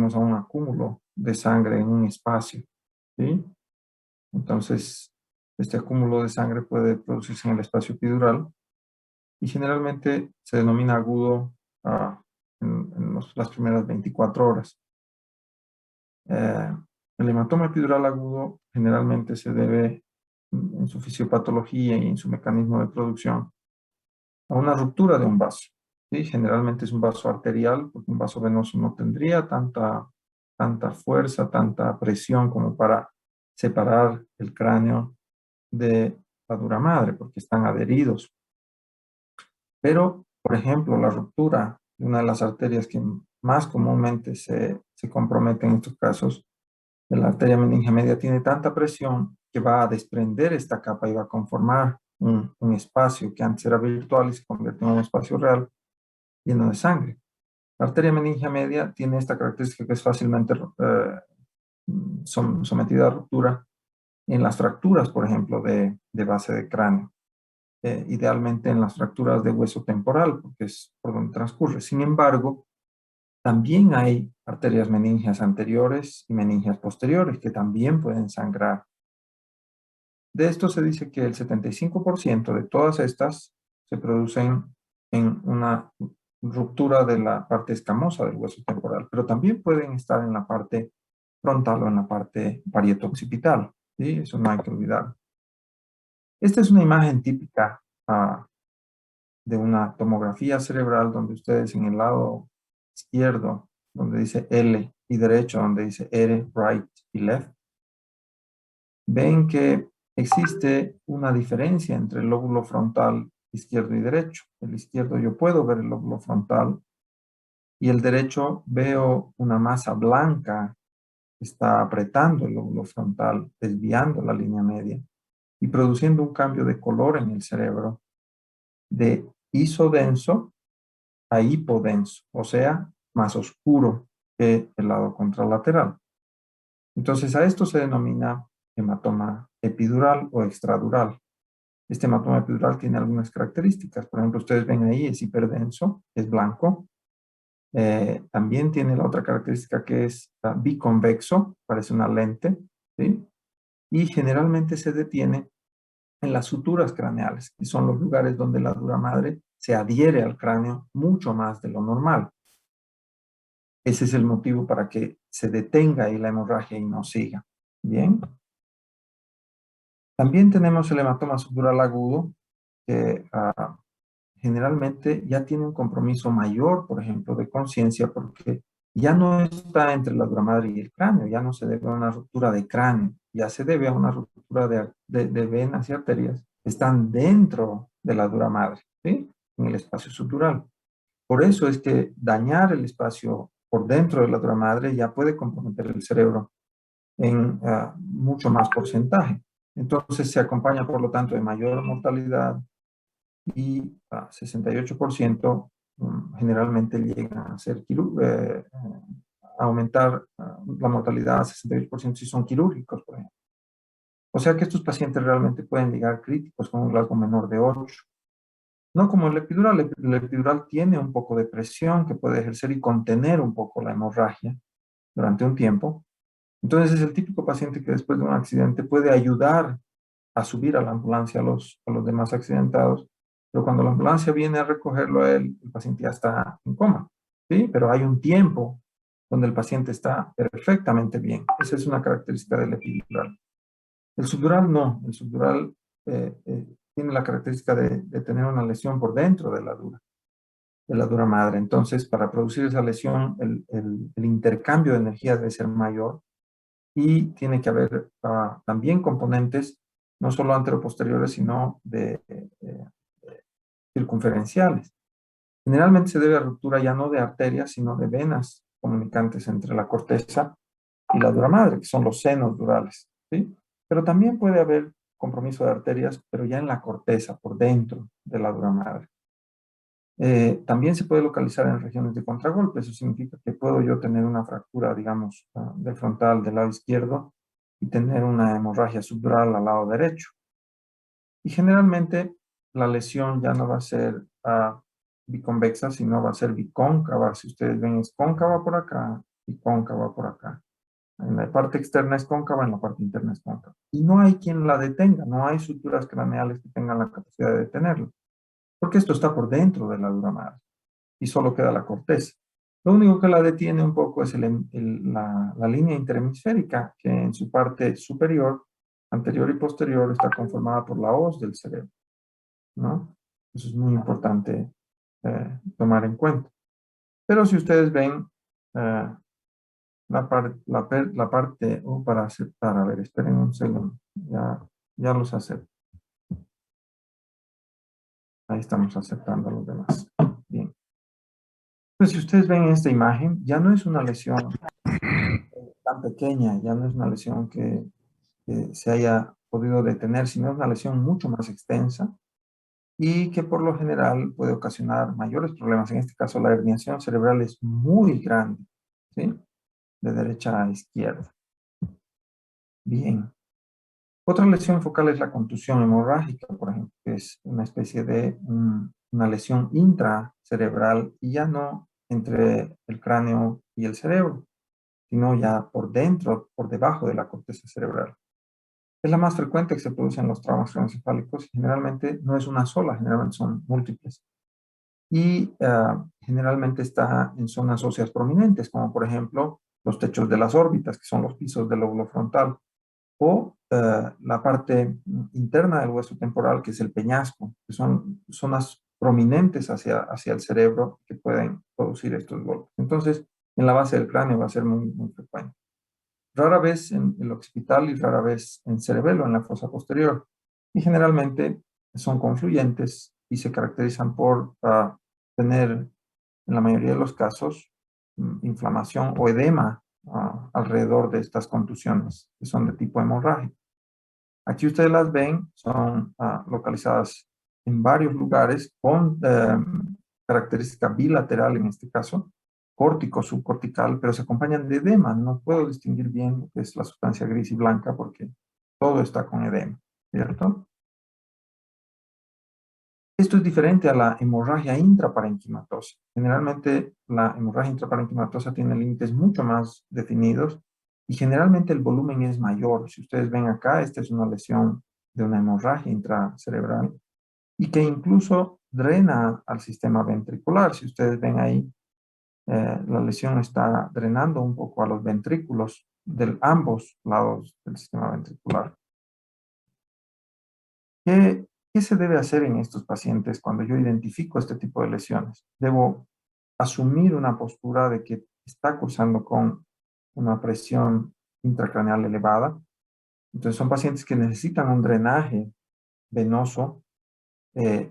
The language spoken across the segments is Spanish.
referimos a un acúmulo de sangre en un espacio, ¿sí? Entonces, este acúmulo de sangre puede producirse en el espacio epidural y generalmente se denomina agudo en las primeras 24 horas. El hematoma epidural agudo generalmente se debe en su fisiopatología y en su mecanismo de producción a una ruptura de un vaso, ¿sí? Generalmente es un vaso arterial, porque un vaso venoso no tendría tanta fuerza, tanta presión como para separar el cráneo de la dura madre, porque están adheridos. Pero, por ejemplo, la ruptura de una de las arterias que más comúnmente se compromete en estos casos, de la arteria meningia media, tiene tanta presión que va a desprender esta capa y va a conformar un espacio que antes era virtual y se convierte en un espacio real lleno de sangre. La arteria meningia media tiene esta característica que es fácilmente sometida a ruptura en las fracturas, por ejemplo, de base de cráneo. Idealmente en las fracturas de hueso temporal, porque es por donde transcurre. Sin embargo, también hay arterias meningias anteriores y meningias posteriores que también pueden sangrar. De esto se dice que el 75% de todas estas se producen en una ruptura de la parte escamosa del hueso temporal, pero también pueden estar en la parte frontal o en la parte parieto-occipital, ¿sí? Eso no hay que olvidar. Esta es una imagen típica de una tomografía cerebral donde ustedes en el lado izquierdo, donde dice L, y derecho, donde dice R, right y left, ven que existe una diferencia entre el lóbulo frontal izquierdo y derecho. El izquierdo yo puedo ver el lóbulo frontal y el derecho veo una masa blanca que está apretando el lóbulo frontal, desviando la línea media y produciendo un cambio de color en el cerebro de isodenso a hipodenso, o sea, más oscuro que el lado contralateral. Entonces, a esto se denomina hematoma epidural o extradural. Este hematoma epidural tiene algunas características. Por ejemplo, ustedes ven ahí, es hiperdenso, es blanco. También tiene la otra característica que es biconvexo, parece una lente, ¿sí? Y generalmente se detiene en las suturas craneales, que son los lugares donde la dura madre se adhiere al cráneo mucho más de lo normal. Ese es el motivo para que se detenga ahí la hemorragia y no siga. Bien. También tenemos el hematoma subdural agudo, que generalmente ya tiene un compromiso mayor, por ejemplo, de conciencia, porque ya no está entre la dura madre y el cráneo, ya no se debe a una ruptura de cráneo, ya se debe a una ruptura de venas y arterias que están dentro de la dura madre, ¿sí? En el espacio subdural. Por eso es que dañar el espacio por dentro de la dura madre ya puede comprometer el cerebro en mucho más porcentaje. Entonces se acompaña, por lo tanto, de mayor mortalidad y 68% generalmente llegan a ser aumentar la mortalidad a 68% si son quirúrgicos, por ejemplo. O sea que estos pacientes realmente pueden llegar críticos con un rasgo menor de 8. No como el epidural tiene un poco de presión que puede ejercer y contener un poco la hemorragia durante un tiempo. Entonces es el típico paciente que después de un accidente puede ayudar a subir a la ambulancia a los demás accidentados, pero cuando la ambulancia viene a recogerlo a él, el paciente ya está en coma, ¿sí? Pero hay un tiempo donde el paciente está perfectamente bien. Esa es una característica del epidural. El subdural no, el subdural tiene la característica de tener una lesión por dentro de la dura madre. Entonces, para producir esa lesión, el intercambio de energía debe ser mayor y tiene que haber también componentes, no solo anteroposteriores, sino de circunferenciales. Generalmente se debe a ruptura ya no de arterias, sino de venas comunicantes entre la corteza y la dura madre, que son los senos durales, ¿sí? Pero también puede haber compromiso de arterias, pero ya en la corteza, por dentro de la dura madre. También se puede localizar en regiones de contragolpe. Eso significa que puedo yo tener una fractura, digamos, del frontal del lado izquierdo y tener una hemorragia subdural al lado derecho. Y generalmente la lesión ya no va a ser biconvexa, sino va a ser bicóncava. Si ustedes ven, es cóncava por acá y cóncava por acá. En la parte externa es cóncava, en la parte interna es cóncava. Y no hay quien la detenga, no hay suturas craneales que tengan la capacidad de detenerlo, porque esto está por dentro de la dura madre y solo queda la corteza. Lo único que la detiene un poco es la línea interhemisférica, que en su parte superior, anterior y posterior, está conformada por la hoz del cerebro, ¿no? Eso es muy importante tomar en cuenta. Pero si ustedes ven la parte, para aceptar, a ver, esperen un segundo, ya los acepto. Ahí estamos aceptando a los demás. Bien. Pues si ustedes ven esta imagen, ya no es una lesión tan pequeña, ya no es una lesión que se haya podido detener, sino es una lesión mucho más extensa y que por lo general puede ocasionar mayores problemas. En este caso, la herniación cerebral es muy grande, ¿sí? De derecha a izquierda. Bien. Otra lesión focal es la contusión hemorrágica, por ejemplo, que es una especie de una lesión intracerebral y ya no entre el cráneo y el cerebro, sino ya por dentro, por debajo de la corteza cerebral. Es la más frecuente que se produce en los traumas craneoencefálicos y generalmente no es una sola, generalmente son múltiples. Y generalmente está en zonas óseas prominentes, como por ejemplo los techos de las órbitas, que son los pisos del lóbulo frontal, o la parte interna del hueso temporal, que es el peñasco, que son zonas prominentes hacia el cerebro que pueden producir estos golpes. Entonces, en la base del cráneo va a ser muy, muy frecuente. Rara vez en el occipital y rara vez en cerebelo, en la fosa posterior. Y generalmente son confluyentes y se caracterizan por tener, en la mayoría de los casos, inflamación o edema alrededor de estas contusiones, que son de tipo hemorrágico. Aquí ustedes las ven, son localizadas en varios lugares con característica bilateral en este caso, córtico, subcortical, pero se acompañan de edema. No puedo distinguir bien lo que es la sustancia gris y blanca porque todo está con edema, ¿cierto? Esto es diferente a la hemorragia intraparenquimatosa. Generalmente la hemorragia intraparenquimatosa tiene límites mucho más definidos y generalmente el volumen es mayor. Si ustedes ven acá, esta es una lesión de una hemorragia intracerebral y que incluso drena al sistema ventricular. Si ustedes ven ahí, la lesión está drenando un poco a los ventrículos de ambos lados del sistema ventricular. ¿Qué se debe hacer en estos pacientes cuando yo identifico este tipo de lesiones? Debo asumir una postura de que está cursando con una presión intracraneal elevada. Entonces son pacientes que necesitan un drenaje venoso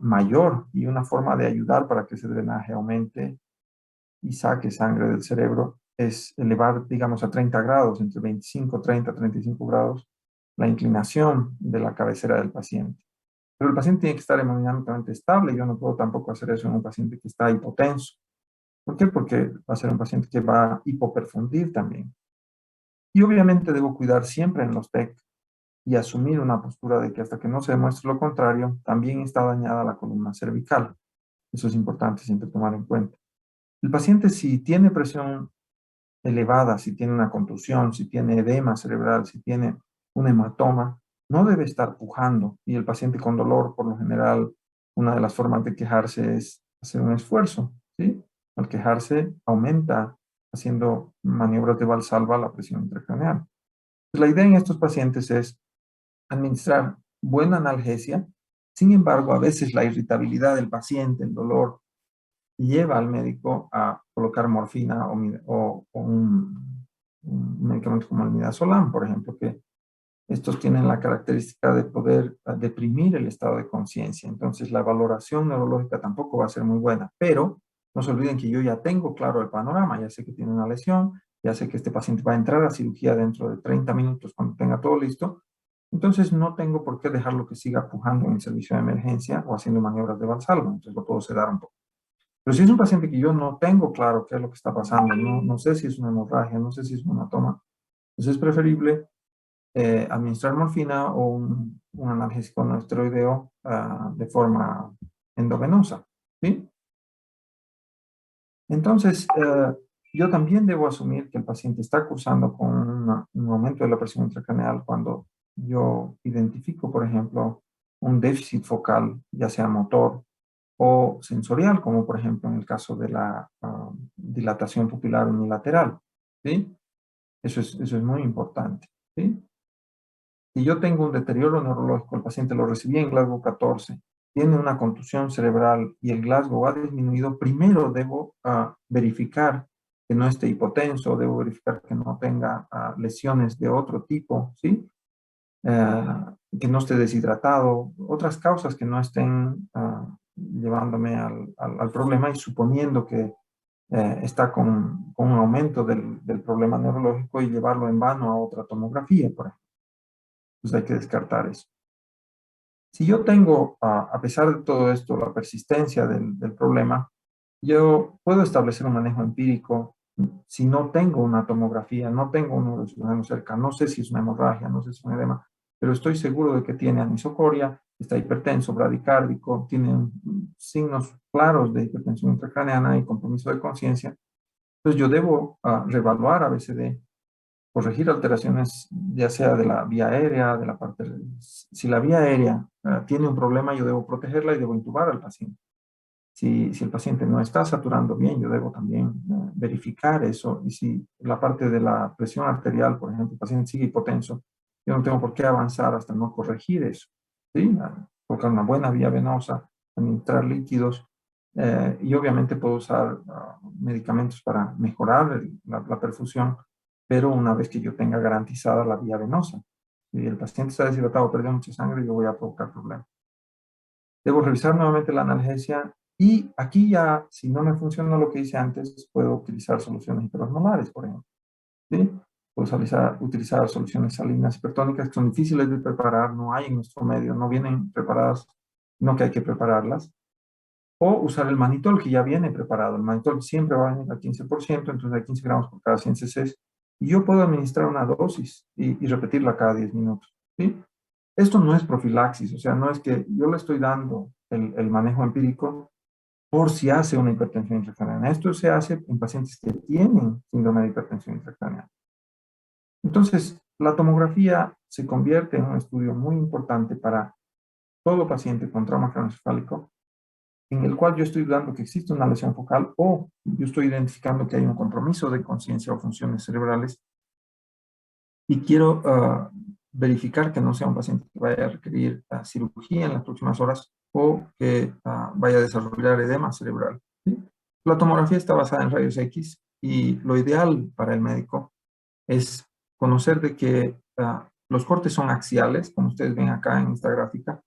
mayor y una forma de ayudar para que ese drenaje aumente y saque sangre del cerebro es elevar, digamos, a 30 grados, entre 25, 30, 35 grados, la inclinación de la cabecera del paciente. Pero el paciente tiene que estar hemodinámicamente estable. Yo no puedo tampoco hacer eso en un paciente que está hipotenso. ¿Por qué? Porque va a ser un paciente que va a hipoperfundir también. Y obviamente debo cuidar siempre en los TEC y asumir una postura de que hasta que no se demuestre lo contrario, también está dañada la columna cervical. Eso es importante siempre tomar en cuenta. El paciente, si tiene presión elevada, si tiene una contusión, si tiene edema cerebral, si tiene un hematoma, no debe estar pujando. Y el paciente con dolor, por lo general, una de las formas de quejarse es hacer un esfuerzo, ¿sí? Al quejarse, aumenta haciendo maniobras de Valsalva la presión intracraneal. Pues la idea en estos pacientes es administrar buena analgesia. Sin embargo, a veces la irritabilidad del paciente, el dolor, lleva al médico a colocar morfina o un medicamento como el midazolam, por ejemplo, que estos tienen la característica de poder deprimir el estado de conciencia. Entonces, la valoración neurológica tampoco va a ser muy buena, pero no se olviden que yo ya tengo claro el panorama, ya sé que tiene una lesión, ya sé que este paciente va a entrar a cirugía dentro de 30 minutos cuando tenga todo listo. Entonces, no tengo por qué dejarlo que siga pujando en el servicio de emergencia o haciendo maniobras de Valsalva. Entonces, lo puedo sedar un poco. Pero si es un paciente que yo no tengo claro qué es lo que está pasando, no sé si es una hemorragia, no sé si es un hematoma, entonces es preferible administrar morfina o un analgésico no esteroideo de forma endovenosa, ¿sí? Entonces, Yo también debo asumir que el paciente está cursando con un aumento de la presión intracraneal cuando yo identifico, por ejemplo, un déficit focal, ya sea motor o sensorial, como por ejemplo en el caso de la dilatación pupilar unilateral, ¿sí? Eso es muy importante, ¿sí? Si yo tengo un deterioro neurológico, el paciente lo recibí en Glasgow 14, tiene una contusión cerebral y el Glasgow ha disminuido, primero debo verificar que no esté hipotenso, debo verificar que no tenga lesiones de otro tipo, ¿sí? Que no esté deshidratado, otras causas que no estén llevándome al problema y suponiendo que está con un aumento del problema neurológico y llevarlo en vano a otra tomografía, por ejemplo. Pues hay que descartar eso. Si yo tengo, a pesar de todo esto, la persistencia del problema, yo puedo establecer un manejo empírico si no tengo una tomografía, no tengo un neurocirujano cerca, no sé si es una hemorragia, no sé si es un edema, pero estoy seguro de que tiene anisocoria, está hipertenso, bradicárdico, tiene signos claros de hipertensión intracraneana y compromiso de conciencia. Entonces yo debo reevaluar ABCD, corregir alteraciones ya sea de la vía aérea, de la parte... Si la vía aérea tiene un problema, yo debo protegerla y debo intubar al paciente. Si el paciente no está saturando bien, yo debo también verificar eso. Y si la parte de la presión arterial, por ejemplo, el paciente sigue hipotenso, yo no tengo por qué avanzar hasta no corregir eso, ¿sí? Colocar una buena vía venosa, administrar líquidos, y obviamente puedo usar medicamentos para mejorar la perfusión, pero una vez que yo tenga garantizada la vía venosa. Si el paciente está deshidratado, perdió mucha sangre, yo voy a provocar problemas. Debo revisar nuevamente la analgesia y aquí ya, si no me funciona lo que hice antes, puedo utilizar soluciones hiperosmolares, por ejemplo, ¿sí? Puedo utilizar soluciones salinas hipertónicas que son difíciles de preparar, no hay en nuestro medio, no vienen preparadas, no que hay que prepararlas. O usar el mannitol, que ya viene preparado. El mannitol siempre va a venir al 15%, entonces hay 15 gramos por cada 100 cc. Y yo puedo administrar una dosis y repetirla cada 10 minutos, ¿sí? Esto no es profilaxis, o sea, no es que yo le estoy dando el manejo empírico por si hace una hipertensión intracraneana. Esto se hace en pacientes que tienen síndrome de hipertensión intracraneana. Entonces, la tomografía se convierte en un estudio muy importante para todo paciente con trauma craneoencefálico, en el cual yo estoy dudando que existe una lesión focal o yo estoy identificando que hay un compromiso de conciencia o funciones cerebrales y quiero verificar que no sea un paciente que vaya a requerir cirugía en las próximas horas o que vaya a desarrollar edema cerebral, ¿sí? La tomografía está basada en rayos X y lo ideal para el médico es conocer de que los cortes son axiales, como ustedes ven acá en esta gráfica,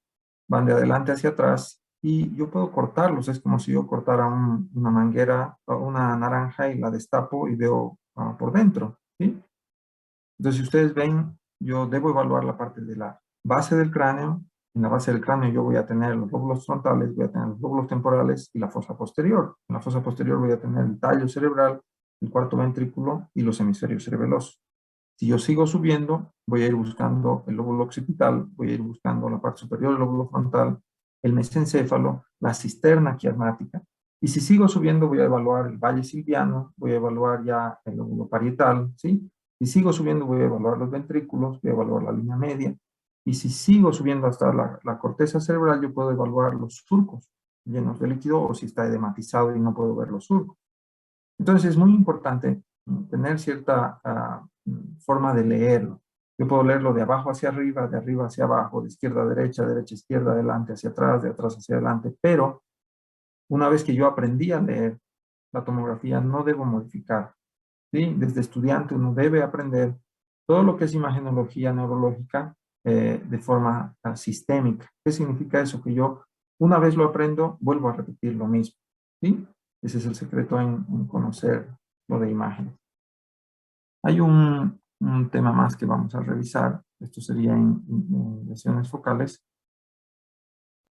van de adelante hacia atrás y yo puedo cortarlos, es como si yo cortara una manguera o una naranja y la destapo y veo por dentro, ¿sí? Entonces, si ustedes ven, yo debo evaluar la parte de la base del cráneo. En la base del cráneo yo voy a tener los lóbulos frontales, voy a tener los lóbulos temporales y la fosa posterior. En la fosa posterior voy a tener el tallo cerebral, el cuarto ventrículo y los hemisferios cerebelosos. Si yo sigo subiendo, voy a ir buscando el lóbulo occipital, voy a ir buscando la parte superior del lóbulo frontal, el mesencéfalo, la cisterna quiasmática. Y si sigo subiendo, voy a evaluar el valle silviano, voy a evaluar ya el lóbulo parietal, ¿sí? Si sigo subiendo, voy a evaluar los ventrículos, voy a evaluar la línea media. Y si sigo subiendo hasta la corteza cerebral, yo puedo evaluar los surcos llenos de líquido o si está edematizado y no puedo ver los surcos. Entonces es muy importante tener cierta forma de leerlo. Yo puedo leerlo de abajo hacia arriba, de arriba hacia abajo, de izquierda a derecha, derecha a izquierda, adelante hacia atrás, de atrás hacia adelante, pero una vez que yo aprendí a leer la tomografía, no debo modificar, ¿sí? Desde estudiante uno debe aprender todo lo que es imagenología neurológica de forma sistémica. ¿Qué significa eso? Que yo, una vez lo aprendo, vuelvo a repetir lo mismo, ¿sí? Ese es el secreto en conocer lo de imágenes. Hay un tema más que vamos a revisar. Esto sería en lesiones focales.